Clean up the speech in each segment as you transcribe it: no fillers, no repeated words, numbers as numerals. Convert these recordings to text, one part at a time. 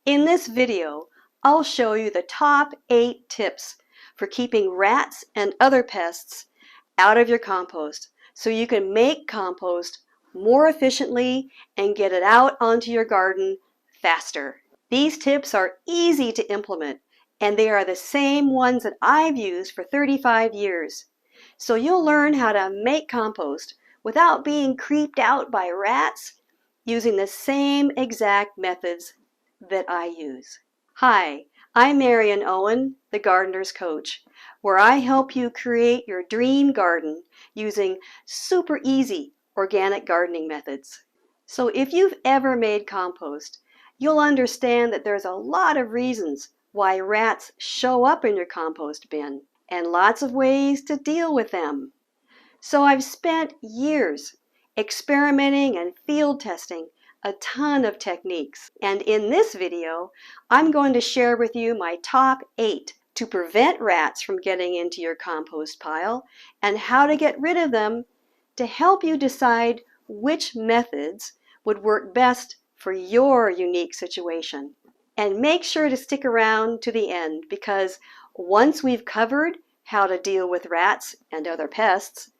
In this video, I'll show you the top 8 tips for keeping rats and other pests out of your compost so you can make compost more efficiently and get it out onto your garden faster. These tips are easy to implement, and they are the same ones that I've used for 35 years. So you'll learn how to make compost without being creeped out by rats using the same exact methods that I use. Hi, I'm Marion Owen, the Gardener's Coach, where I help you create your dream garden using super easy organic gardening methods. So if you've ever made compost, you'll understand that there's a lot of reasons why rats show up in your compost bin and lots of ways to deal with them. So I've spent years experimenting and field testing a ton of techniques. And in this video, I'm going to share with you my top 8 to prevent rats from getting into your compost pile and how to get rid of them to help you decide which methods would work best for your unique situation. And make sure to stick around to the end, because once we've covered how to deal with rats and other pests,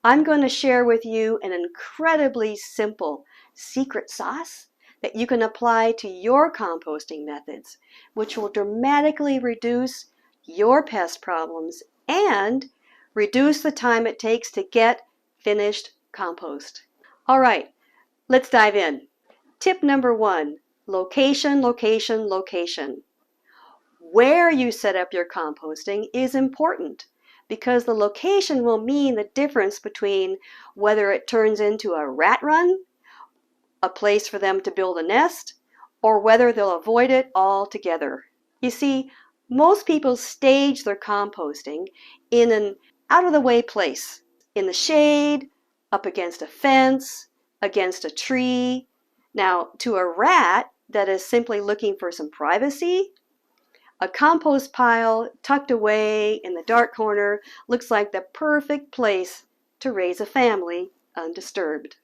I'm going to share with you an incredibly simple secret sauce that you can apply to your composting methods, which will dramatically reduce your pest problems and reduce the time it takes to get finished compost. All right, let's dive in. Tip number 1, location, location, location. Where you set up your composting is important, because the location will mean the difference between whether it turns into a rat run, a place for them to build a nest, or whether they'll avoid it altogether. You see, most people stage their composting in an out-of-the-way place, in the shade, up against a fence, against a tree. Now, to a rat that is simply looking for some privacy, a compost pile tucked away in the dark corner looks like the perfect place to raise a family undisturbed.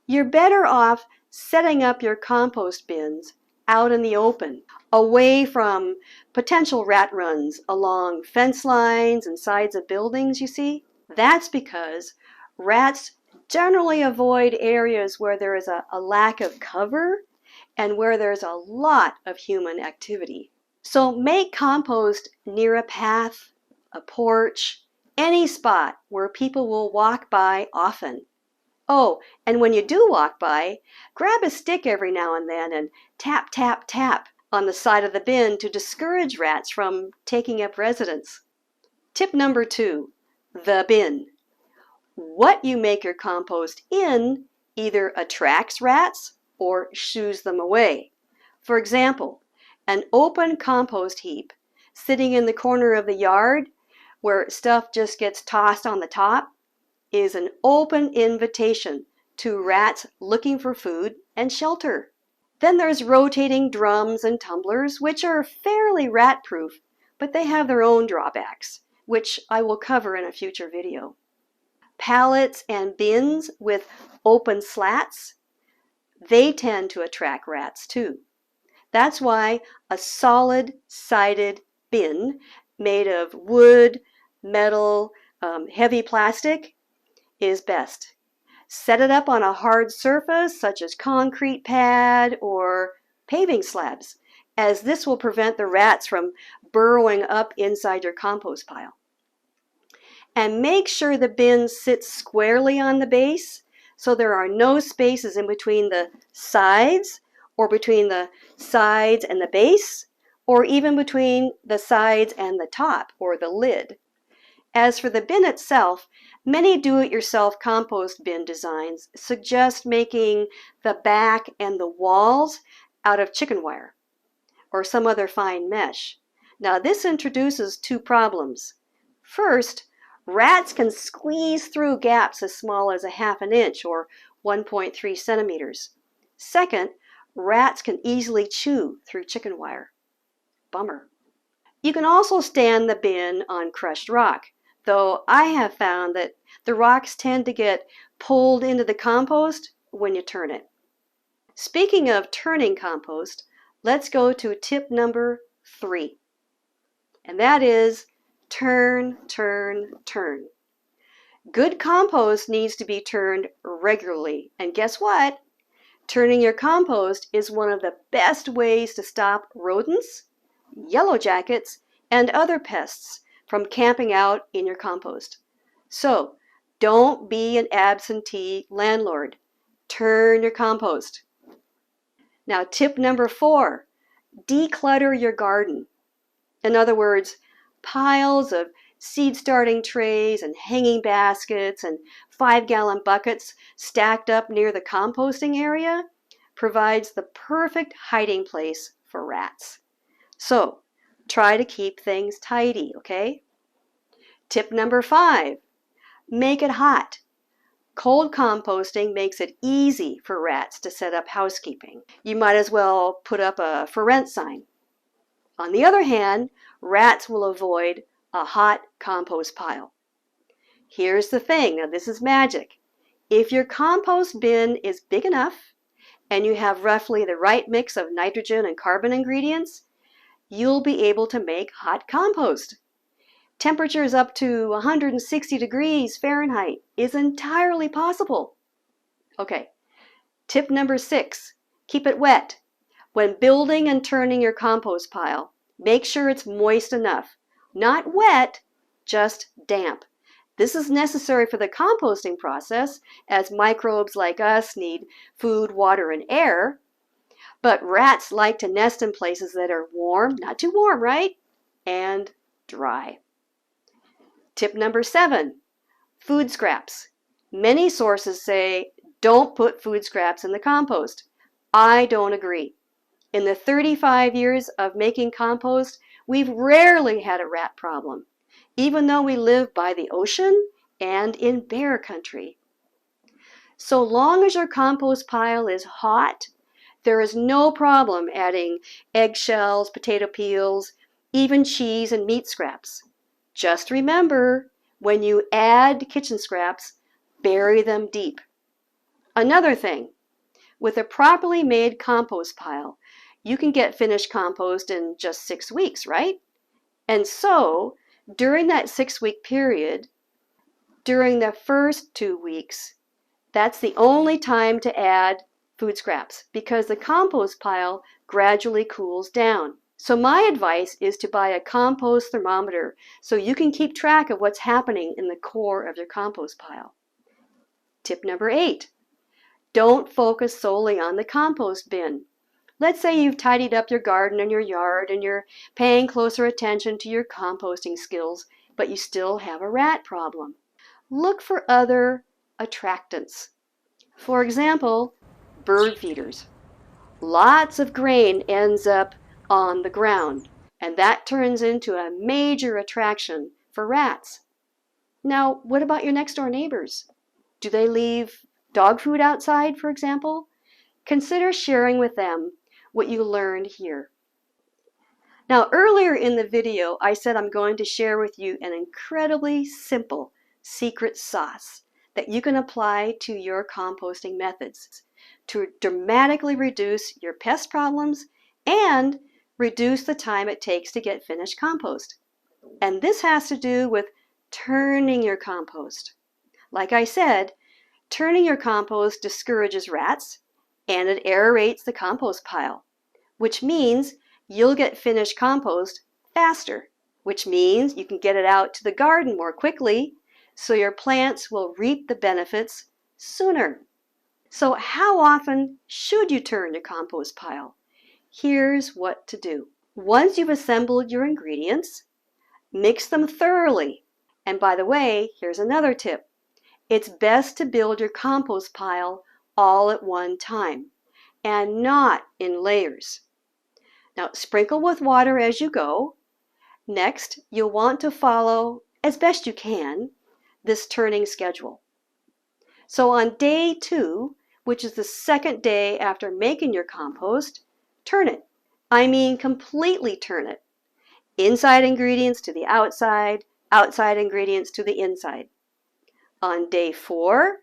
You're better off setting up your compost bins out in the open, away from potential rat runs along fence lines and sides of buildings, you see. That's because rats generally avoid areas where there is a lack of cover and where there's a lot of human activity. So make compost near a path, a porch, any spot where people will walk by often. Oh, and when you do walk by, grab a stick every now and then and tap, tap, tap on the side of the bin to discourage rats from taking up residence. Tip number 2, the bin. What you make your compost in either attracts rats or shoos them away. For example, an open compost heap sitting in the corner of the yard where stuff just gets tossed on the top is an open invitation to rats looking for food and shelter. Then there's rotating drums and tumblers, which are fairly rat-proof, but they have their own drawbacks, which I will cover in a future video. Pallets and bins with open slats, they tend to attract rats too. That's why a solid-sided bin made of wood, metal, heavy plastic is best. Set it up on a hard surface such as concrete pad or paving slabs, as this will prevent the rats from burrowing up inside your compost pile. And make sure the bin sits squarely on the base so there are no spaces in between the sides, or between the sides and the base, or even between the sides and the top or the lid. As for the bin itself, many do-it-yourself compost bin designs suggest making the back and the walls out of chicken wire or some other fine mesh. Now this introduces 2 problems. First, rats can squeeze through gaps as small as a ½ an inch or 1.3 centimeters. Second, rats can easily chew through chicken wire. Bummer. You can also stand the bin on crushed rock, though I have found that the rocks tend to get pulled into the compost when you turn it. Speaking of turning compost, let's go to tip number 3. And that is turn, turn, turn. Good compost needs to be turned regularly. And guess what? Turning your compost is one of the best ways to stop rodents, yellow jackets, and other pests from camping out in your compost. So, don't be an absentee landlord. Turn your compost. Now, tip number 4, declutter your garden. In other words, piles of seed starting trays and hanging baskets and 5-gallon buckets stacked up near the composting area provides the perfect hiding place for rats. So, try to keep things tidy, okay? Tip number 5, make it hot. Cold composting makes it easy for rats to set up housekeeping. You might as well put up a for rent sign. On the other hand, rats will avoid a hot compost pile. Here's the thing, now this is magic. If your compost bin is big enough and you have roughly the right mix of nitrogen and carbon ingredients, you'll be able to make hot compost. Temperatures up to 160 degrees Fahrenheit is entirely possible. Okay, tip number 6, keep it wet. When building and turning your compost pile, make sure it's moist enough. Not wet, just damp. This is necessary for the composting process, as microbes like us need food, water, and air. But rats like to nest in places that are warm, not too warm, right? And dry. Tip number 7, food scraps. Many sources say don't put food scraps in the compost. I don't agree. In the 35 years of making compost, we've rarely had a rat problem, even though we live by the ocean and in bear country. So long as your compost pile is hot, there is no problem adding eggshells, potato peels, even cheese and meat scraps. Just remember, when you add kitchen scraps, bury them deep. Another thing, with a properly made compost pile, you can get finished compost in just 6 weeks, right? And so, during that 6-week period, during the first 2 weeks, that's the only time to add food scraps because the compost pile gradually cools down. So my advice is to buy a compost thermometer so you can keep track of what's happening in the core of your compost pile. Tip number 8, don't focus solely on the compost bin. Let's say you've tidied up your garden and your yard and you're paying closer attention to your composting skills, but you still have a rat problem. Look for other attractants. For example, bird feeders. Lots of grain ends up on the ground, and that turns into a major attraction for rats. Now, what about your next door neighbors? Do they leave dog food outside, for example? Consider sharing with them what you learned here. Now, earlier in the video, I said I'm going to share with you an incredibly simple secret sauce that you can apply to your composting methods to dramatically reduce your pest problems and reduce the time it takes to get finished compost. And this has to do with turning your compost. Like I said, turning your compost discourages rats and it aerates the compost pile, which means you'll get finished compost faster, which means you can get it out to the garden more quickly, so your plants will reap the benefits sooner. So how often should you turn your compost pile? Here's what to do. Once you've assembled your ingredients, mix them thoroughly. And by the way, here's another tip. It's best to build your compost pile all at one time and not in layers. Now, sprinkle with water as you go. Next, you'll want to follow, as best you can, this turning schedule. So on day 2, which is the second day after making your compost, turn it. I mean completely turn it. Inside ingredients to the outside, outside ingredients to the inside. On day 4,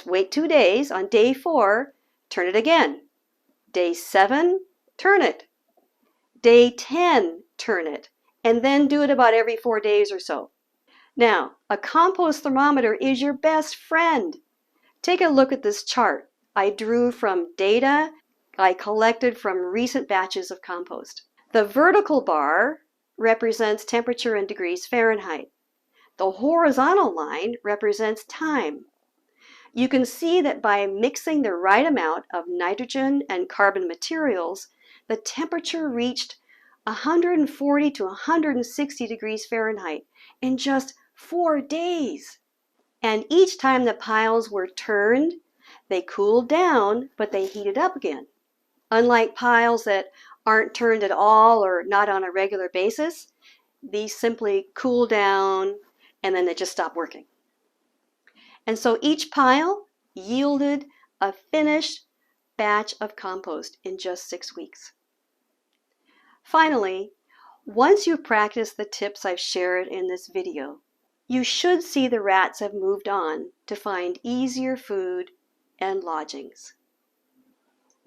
wait 2 days. On day 4, turn it again. Day 7, turn it. Day 10, turn it. And then do it about every 4 days or so. Now, a compost thermometer is your best friend. Take a look at this chart. I drew from data I collected from recent batches of compost. The vertical bar represents temperature in degrees Fahrenheit. The horizontal line represents time. You can see that by mixing the right amount of nitrogen and carbon materials, the temperature reached 140 to 160 degrees Fahrenheit in just 4 days. And each time the piles were turned, they cooled down, but they heated up again. Unlike piles that aren't turned at all or not on a regular basis, these simply cool down and then they just stop working. And so each pile yielded a finished batch of compost in just 6 weeks. Finally, once you've practiced the tips I've shared in this video, you should see the rats have moved on to find easier food and lodgings.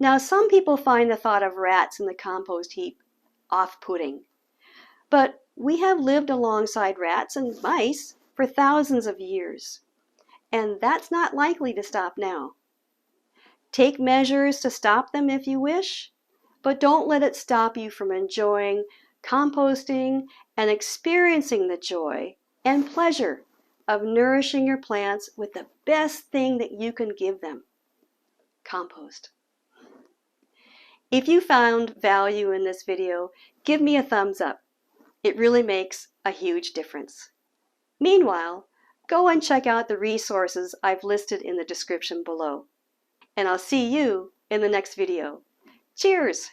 Now, some people find the thought of rats in the compost heap off-putting, but we have lived alongside rats and mice for thousands of years, and that's not likely to stop now. Take measures to stop them if you wish, but don't let it stop you from enjoying composting and experiencing the joy and pleasure of nourishing your plants with the best thing that you can give them, compost. If you found value in this video, give me a thumbs up. It really makes a huge difference. Meanwhile, go and check out the resources I've listed in the description below. And I'll see you in the next video. Cheers!